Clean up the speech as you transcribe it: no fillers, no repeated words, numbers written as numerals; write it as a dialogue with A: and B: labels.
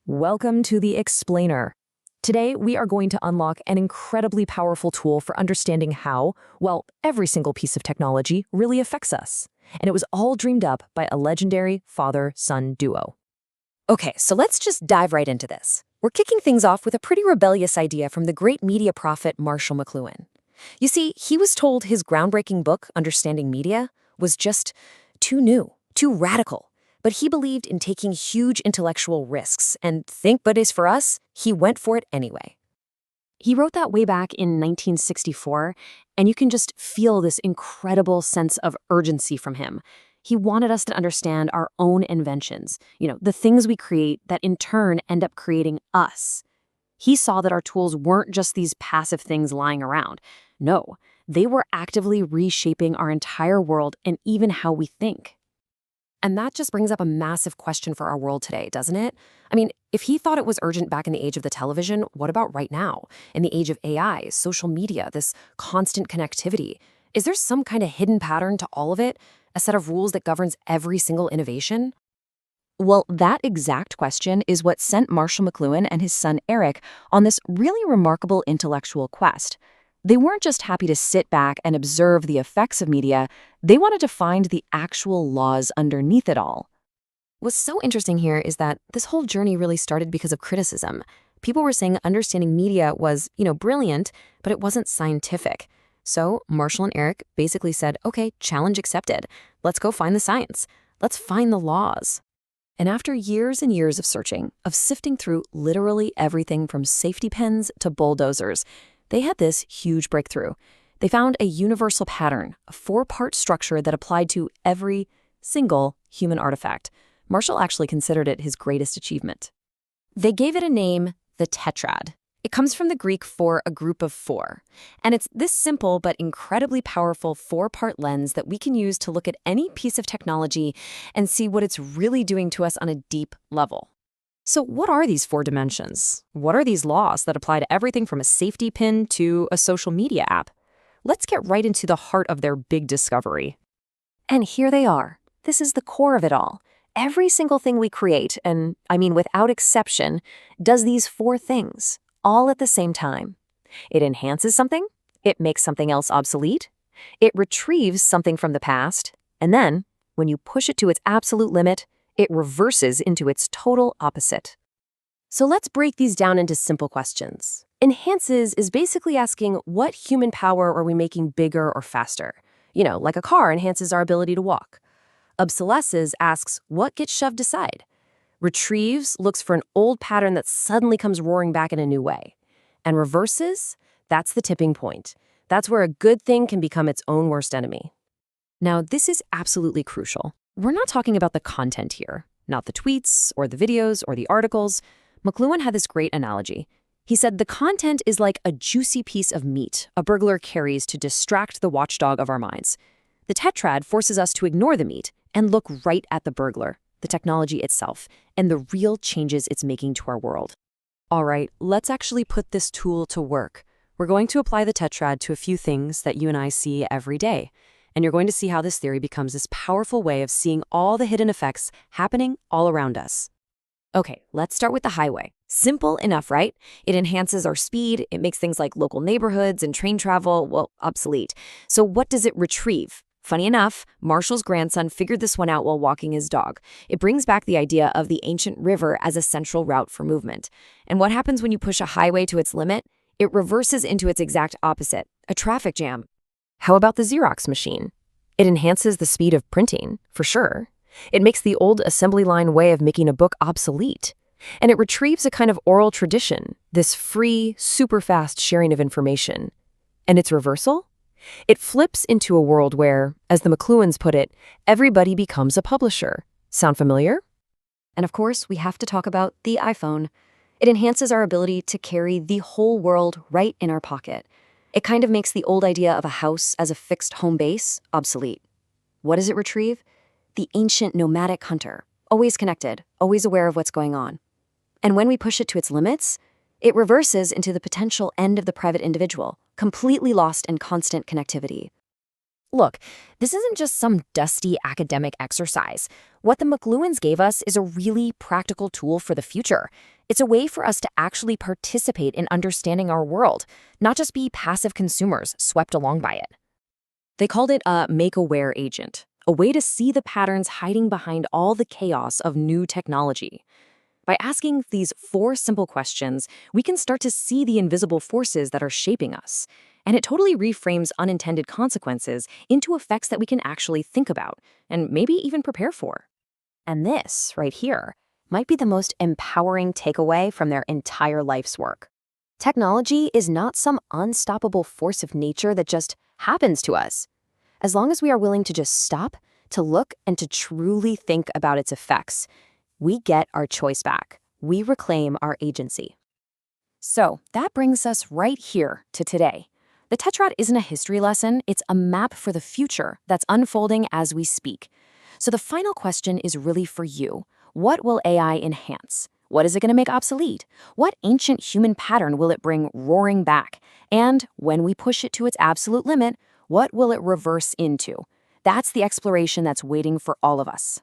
A: Welcome to the Explainer. Today, we are going to unlock an incredibly powerful tool for understanding how, well, every single piece of technology really affects us. And it was all dreamed up by a legendary father-son duo.
B: Okay, so let's just dive right into this. We're kicking things off with a pretty rebellious idea from the great media prophet Marshall McLuhan. You see, he was told his groundbreaking book, Understanding Media, was just too new, too radical. But he believed in taking huge intellectual risks, and thank goodness for us, he went for it anyway. He wrote that way back in 1964, and you can just feel this incredible sense of urgency from him. He wanted us to understand our own inventions, the things we create that in turn end up creating us. He saw that our tools weren't just these passive things lying around. No, they were actively reshaping our entire world and even how we think. And that just brings up a massive question for our world today, doesn't it? I mean, if he thought it was urgent back in the age of the television, what about right now, in the age of AI, social media, this constant connectivity? Is there some kind of hidden pattern to all of it, a set of rules that governs every single innovation? Well, that exact question is what sent Marshall McLuhan and his son Eric on this really remarkable intellectual quest. They weren't just happy to sit back and observe the effects of media, they wanted to find the actual laws underneath it all. What's so interesting here is that this whole journey really started because of criticism. People were saying understanding media was, brilliant, but it wasn't scientific. So Marshall and Eric basically said, okay, challenge accepted. Let's go find the science. Let's find the laws. And after years and years of searching, of sifting through literally everything from safety pins to bulldozers, they had this huge breakthrough. They found a universal pattern, a four-part structure that applied to every single human artifact. Marshall actually considered it his greatest achievement. They gave it a name, the Tetrad. It comes from the Greek for a group of four. And it's this simple but incredibly powerful four-part lens that we can use to look at any piece of technology and see what it's really doing to us on a deep level. So what are these four dimensions? What are these laws that apply to everything from a safety pin to a social media app? Let's get right into the heart of their big discovery. And here they are. This is the core of it all. Every single thing we create, and I mean without exception, does these four things, all at the same time. It enhances something, it makes something else obsolete, it retrieves something from the past, and then, when you push it to its absolute limit, it reverses into its total opposite. So let's break these down into simple questions. Enhances is basically asking what human power are we making bigger or faster? Like a car enhances our ability to walk. Obsolesces asks what gets shoved aside. Retrieves looks for an old pattern that suddenly comes roaring back in a new way. And reverses, that's the tipping point. That's where a good thing can become its own worst enemy. Now, this is absolutely crucial. We're not talking about the content here, not the tweets or the videos or the articles. McLuhan had this great analogy. He said the content is like a juicy piece of meat a burglar carries to distract the watchdog of our minds. The Tetrad forces us to ignore the meat and look right at the burglar, the technology itself, and the real changes it's making to our world. All right, let's actually put this tool to work. We're going to apply the Tetrad to a few things that you and I see every day. And you're going to see how this theory becomes this powerful way of seeing all the hidden effects happening all around us. Okay, let's start with the highway. Simple enough, right? It enhances our speed. It makes things like local neighborhoods and train travel, well, obsolete. So what does it retrieve? Funny enough, Marshall's grandson figured this one out while walking his dog. It brings back the idea of the ancient river as a central route for movement. And what happens when you push a highway to its limit? It reverses into its exact opposite, a traffic jam. How about the Xerox machine? It enhances the speed of printing, for sure. It makes the old assembly line way of making a book obsolete. And it retrieves a kind of oral tradition, this free, super fast sharing of information. And its reversal? It flips into a world where, as the McLuhans put it, everybody becomes a publisher. Sound familiar? And of course, we have to talk about the iPhone. It enhances our ability to carry the whole world right in our pocket. It kind of makes the old idea of a house as a fixed home base obsolete. What does it retrieve? The ancient nomadic hunter, always connected, always aware of what's going on. And when we push it to its limits, it reverses into the potential end of the private individual, completely lost in constant connectivity. Look, this isn't just some dusty academic exercise. What the McLuhans gave us is a really practical tool for the future. It's a way for us to actually participate in understanding our world, not just be passive consumers swept along by it. They called it a make-aware agent, a way to see the patterns hiding behind all the chaos of new technology. By asking these 4 simple questions, we can start to see the invisible forces that are shaping us. And it totally reframes unintended consequences into effects that we can actually think about and maybe even prepare for. And this, right here, might be the most empowering takeaway from their entire life's work. Technology is not some unstoppable force of nature that just happens to us. As long as we are willing to just stop, to look, and to truly think about its effects, we get our choice back. We reclaim our agency. So that brings us right here to today. The Tetrad isn't a history lesson, it's a map for the future that's unfolding as we speak. So the final question is really for you. What will AI enhance? What is it going to make obsolete? What ancient human pattern will it bring roaring back? And when we push it to its absolute limit, what will it reverse into? That's the exploration that's waiting for all of us.